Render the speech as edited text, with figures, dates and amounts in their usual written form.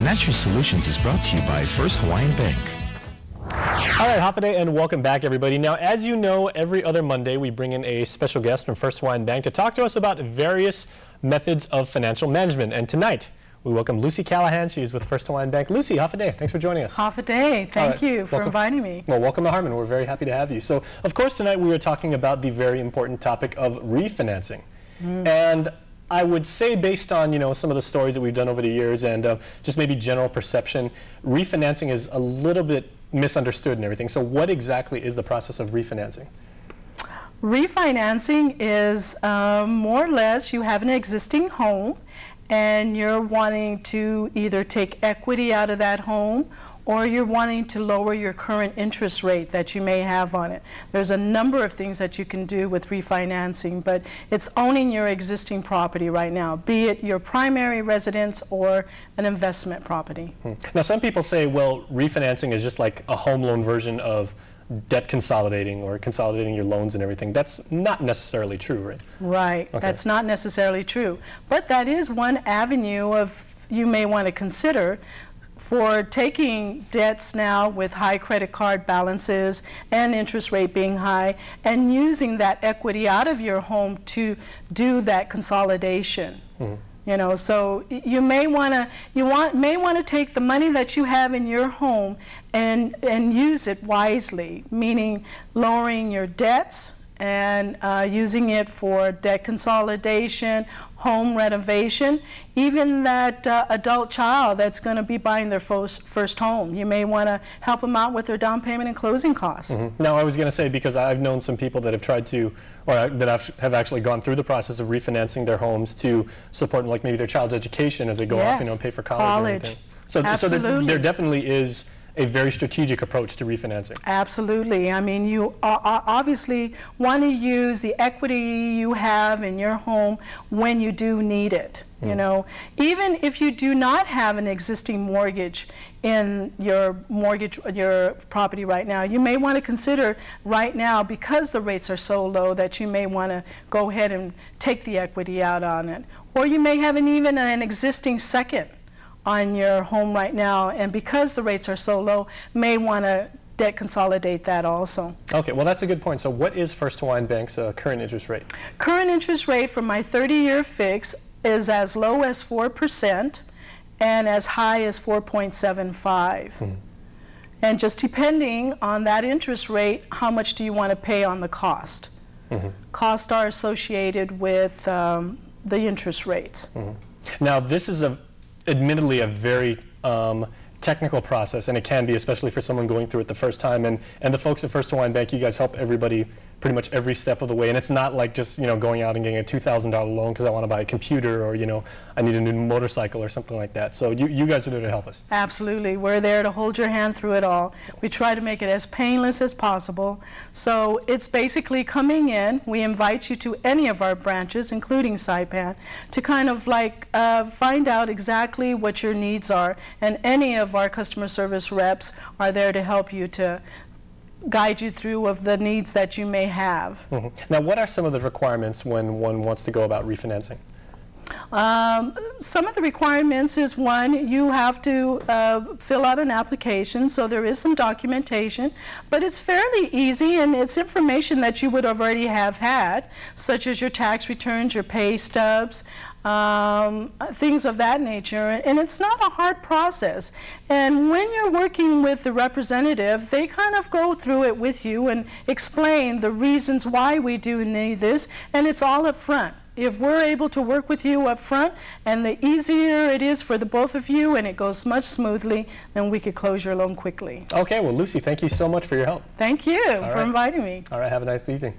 Financial Solutions is brought to you by First Hawaiian Bank. All right, Hapaday, and welcome back, everybody. Now, as you know, every other Monday we bring in a special guest from First Hawaiian Bank to talk to us about various methods of financial management. And tonight, we welcome Lucy Callahan. She is with First Hawaiian Bank. Lucy, Hapaday, thanks for joining us. Hapaday, thank you for inviting me. Well, welcome to Harmon. We're very happy to have you. So, of course, tonight we were talking about the very important topic of refinancing. And I would say, based on some of the stories that we've done over the years and just maybe general perception, refinancing is a little bit misunderstood and everything. So what exactly is the process of refinancing? Refinancing is more or less you have an existing home and you're wanting to either take equity out of that home or you're wanting to lower your current interest rate that you may have on it. There's a number of things that you can do with refinancing, but it's owning your existing property right now, be it your primary residence or an investment property. Now, some people say, well, refinancing is just like a home loan version of debt consolidating or consolidating your loans and everything. That's not necessarily true, right? Right. Okay. That's not necessarily true. But that is one avenue of you may want to consider for taking debts now with high credit card balances and interest rate being high and using that equity out of your home to do that consolidation. So you may want to take the money that you have in your home and use it wisely, meaning lowering your debts and using it for debt consolidation, home renovation, even that adult child that's going to be buying their first home. You may want to help them out with their down payment and closing costs. Now, I was going to say, because I've known some people that have tried to, or that have actually gone through the process of refinancing their homes to support, like, maybe their child's education as they go off, pay for college. And everything. So there definitely is a very strategic approach to refinancing. Absolutely. I mean, you obviously want to use the equity you have in your home when you do need it. Even if you do not have an existing mortgage in your property right now, you may want to consider right now, because the rates are so low, that you may want to go ahead and take the equity out on it. Or you may have even an existing second on your home right now, and because the rates are so low, may want to debt consolidate that also. Okay, well, that's a good point. So what is First Hawaiian Bank's current interest rate? Current interest rate for my 30-year fix is as low as 4% and as high as 4.75. And just depending on that interest rate, how much do you want to pay on the cost? Costs are associated with the interest rates. Now, this is admittedly a very technical process, and it can be, especially for someone going through it the first time. And the folks at First Hawaiian Bank, you guys help everybody pretty much every step of the way. And it's not like just going out and getting a $2,000 loan because I want to buy a computer, or I need a new motorcycle or something like that. So you guys are there to help us. Absolutely. We're there to hold your hand through it all. We try to make it as painless as possible. So it's basically coming in. We invite you to any of our branches, including Saipan, to kind of find out exactly what your needs are. And any of our customer service reps are there to help you, to guide you through of the needs that you may have. Now, what are some of the requirements when one wants to go about refinancing? Some of the requirements is, one, you have to fill out an application, so there is some documentation, but it's fairly easy, and it's information that you would already have had, such as your tax returns, your pay stubs, things of that nature, and it's not a hard process. And when you're working with the representative, they kind of go through it with you and explain the reasons why we do need this, and it's all up front. If we're able to work with you up front, and the easier it is for the both of you, and it goes much smoothly, then we could close your loan quickly. Okay, well, Lucy, thank you so much for your help. Thank you for inviting me. All right, have a nice evening.